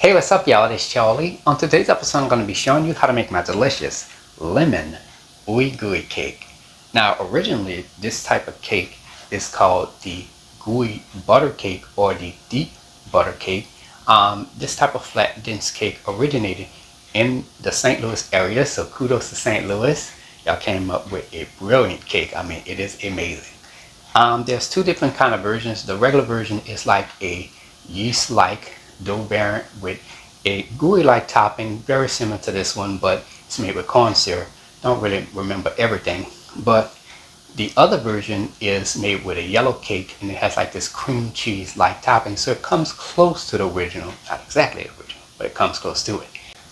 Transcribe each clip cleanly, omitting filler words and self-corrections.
Hey, what's up y'all, it's Charlie. On today's episode I'm going to be showing you how to make my delicious lemon ooey gooey cake. Now originally this type of cake is called the gooey butter cake or the deep butter cake. This type of flat dense cake originated in the St. Louis area, so kudos to St. Louis. Y'all came up with a brilliant cake. I mean, it is amazing. There's two different kind of versions. The regular version is like a yeast-like dough variant with a gooey-like topping, very similar to this one, but it's made with corn syrup. Don't really remember everything, but the other version is made with a yellow cake and it has like this cream cheese-like topping, so it comes close to the original. Not exactly the original, but it comes close to it.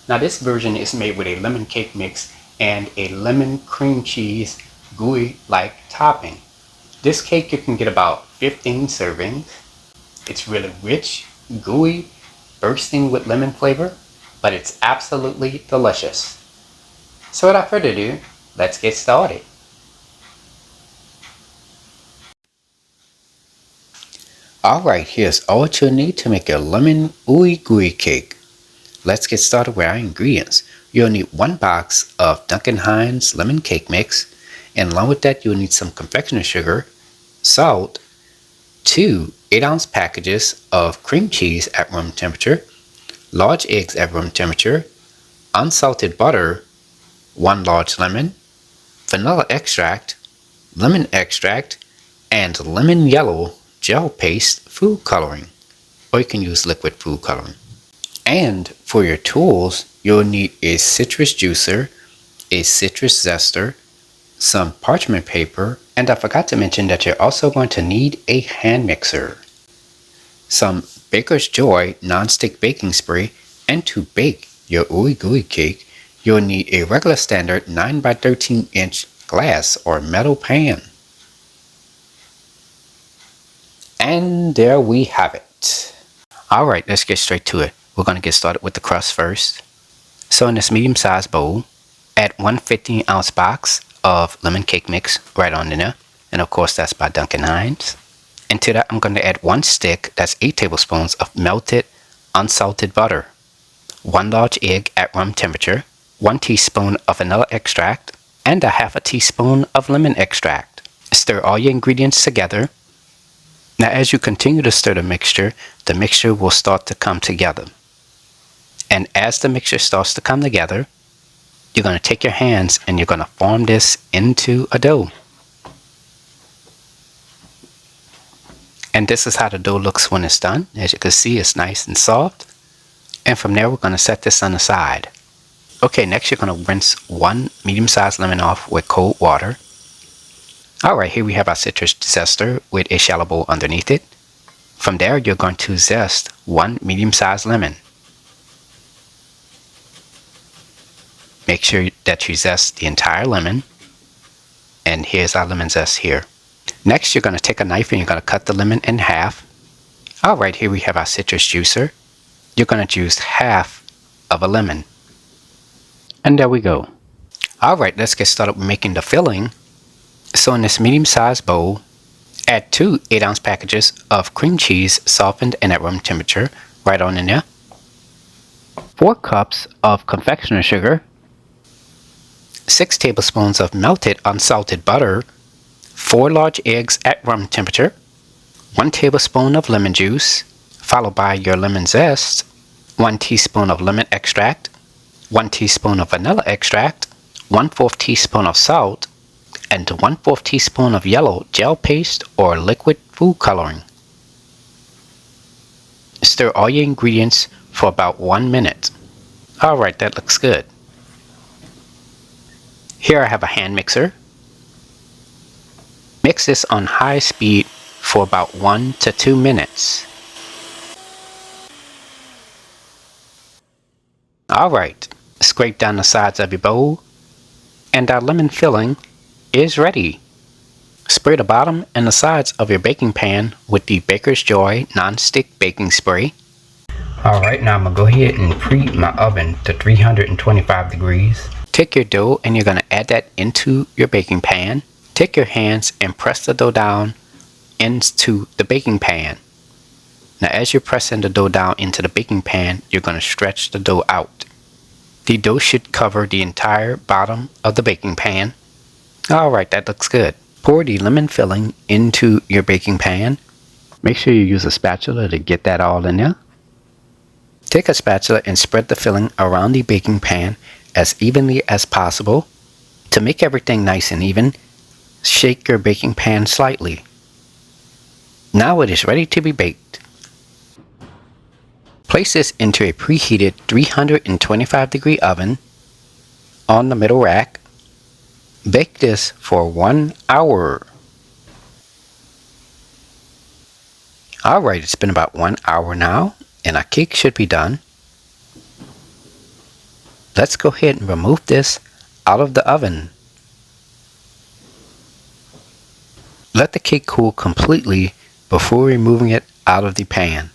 Now this version is made with a lemon cake mix and a lemon cream cheese gooey-like topping. This cake you can get about 15 servings. It's really rich, gooey, bursting with lemon flavor, but it's absolutely delicious. So without further ado, let's get started. Alright, here's all you need to make a lemon ooey gooey cake. Let's get started with our ingredients. You'll need 1 box of Duncan Hines lemon cake mix, and along with that you'll need some confectioner sugar, salt, 2 8-ounce packages of cream cheese at room temperature, large eggs at room temperature, unsalted butter, 1 large lemon, vanilla extract, lemon extract, and lemon yellow gel paste food coloring, or you can use liquid food coloring. And for your tools, you'll need a citrus juicer, a citrus zester, some parchment paper, and I forgot to mention that you're also going to need a hand mixer, some Baker's Joy non-stick baking spray, and to bake your ooey gooey cake, you'll need a regular standard 9 by 13 inch glass or metal pan. And there we have it. Alright, let's get straight to it. We're going to get started with the crust first. So in this medium-sized bowl, add 1 15-ounce box of lemon cake mix right on in there, and of course that's by Duncan Hines. And to that I'm going to add 1 stick, that's 8 tablespoons of melted unsalted butter, 1 large egg at room temperature, 1 teaspoon of vanilla extract, and a half a teaspoon of lemon extract. Stir all your ingredients together. Now as you continue to stir the mixture will start to come together. And as the mixture starts to come together, you're going to take your hands and you're going to form this into a dough. And this is how the dough looks when it's done. As you can see, it's nice and soft. And from there, we're going to set this on the side. Okay, next you're going to rinse 1 medium-sized lemon off with cold water. Alright, here we have our citrus zester with a shallow bowl underneath it. From there, you're going to zest 1 medium-sized lemon. Make sure that you zest the entire lemon. And here's our lemon zest here. Next, you're going to take a knife and you're going to cut the lemon in half. Alright, here we have our citrus juicer. You're going to juice half of a lemon. And there we go. Alright, let's get started with making the filling. So in this medium-sized bowl, add 2 8-ounce packages of cream cheese softened and at room temperature right on in there. 4 cups of confectioner sugar, 6 tablespoons of melted unsalted butter, 4 large eggs at room temperature, 1 tablespoon of lemon juice, followed by your lemon zest, 1 teaspoon of lemon extract, 1 teaspoon of vanilla extract, 1/4 teaspoon of salt, and 1/4 teaspoon of yellow gel paste or liquid food coloring. Stir all your ingredients for about 1 minute. Alright, that looks good. Here I have a hand mixer. Mix this on high speed for about 1 to 2 minutes. Alright, scrape down the sides of your bowl, and our lemon filling is ready. Spray the bottom and the sides of your baking pan with the Baker's Joy non-stick baking spray. Alright, now I'm going to go ahead and preheat my oven to 325 degrees. Take your dough and you're going to add that into your baking pan. Take your hands and press the dough down into the baking pan. Now as you're pressing the dough down into the baking pan, you're going to stretch the dough out. The dough should cover the entire bottom of the baking pan. Alright, that looks good. Pour the lemon filling into your baking pan. Make sure you use a spatula to get that all in there. Take a spatula and spread the filling around the baking pan as evenly as possible. To make everything nice and even, shake your baking pan slightly. Now it is ready to be baked. Place this into a preheated 325-degree oven on the middle rack. Bake this for 1 hour. Alright, it's been about 1 hour now, and our cake should be done. Let's go ahead and remove this out of the oven. Let the cake cool completely before removing it out of the pan.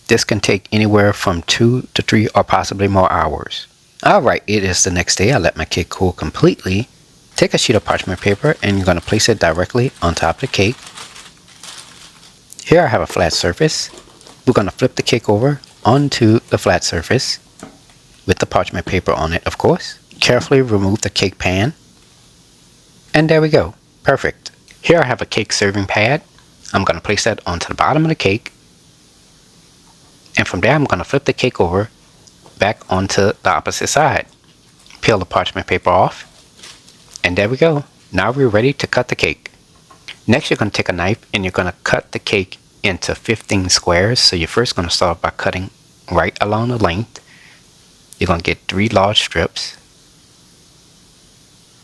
This can take anywhere from 2 to 3 or possibly more hours. Alright, it is the next day. I let my cake cool completely. Take a sheet of parchment paper and you're going to place it directly on top of the cake. Here I have a flat surface. We're going to flip the cake over onto the flat surface with the parchment paper on it, of course. Carefully remove the cake pan. And there we go. Perfect. Here I have a cake serving pad. I'm going to place that onto the bottom of the cake. And from there I'm going to flip the cake over back onto the opposite side. Peel the parchment paper off. And there we go. Now we're ready to cut the cake. Next you're going to take a knife and you're going to cut the cake into 15 squares. So you're first going to start by cutting right along the length. You're going to get 3 large strips.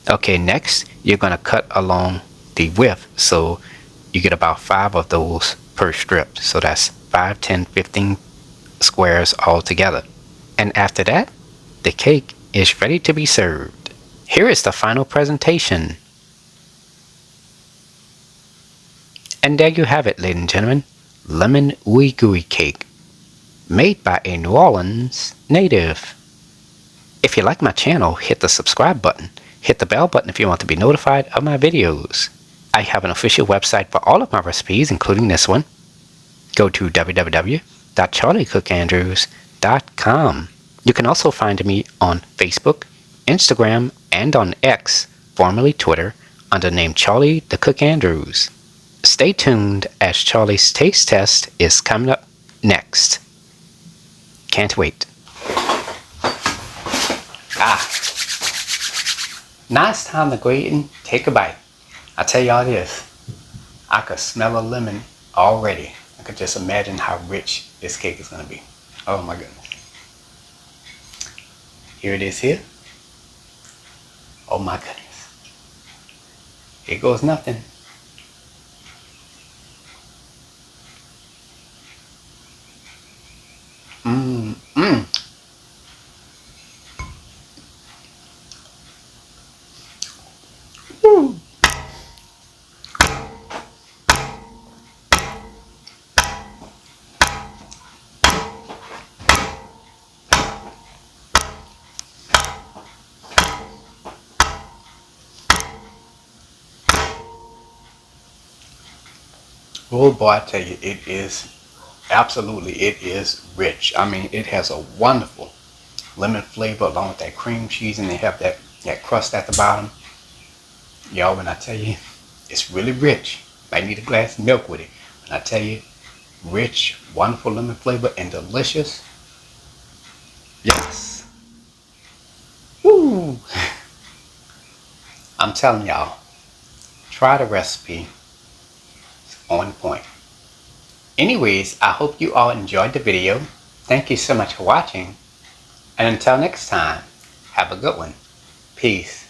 Okay, next you're going to cut along the width. So you get about 5 of those per strip. So that's 5, 10, 15 squares all together. And after that, the cake is ready to be served. Here is the final presentation. And there you have it, ladies and gentlemen. Lemon Ooey Gooey Cake. Made by a New Orleans native. If you like my channel, hit the subscribe button. Hit the bell button if you want to be notified of my videos. I have an official website for all of my recipes, including this one. Go to www.charliethecookandrews.com. You can also find me on Facebook, Instagram, and on X, formerly Twitter, under the name Charlie the Cook Andrews. Stay tuned as Charlie's taste test is coming up next. Can't wait. Now it's time to go ahead and take a bite. I tell y'all this, I could smell a lemon already. I could just imagine how rich this cake is going to be. Oh my goodness. Here it is here. Oh my goodness. Here goes nothing. Woo. Oh boy, I tell you, it is absolutely, it is rich. I mean, it has a wonderful lemon flavor along with that cream cheese, and they have that crust at the bottom. Y'all, when I tell you, it's really rich. Might need a glass of milk with it. When I tell you, rich, wonderful lemon flavor and delicious. Yes. Woo! I'm telling y'all, try the recipe. It's on point. Anyways, I hope you all enjoyed the video. Thank you so much for watching. And until next time, have a good one. Peace.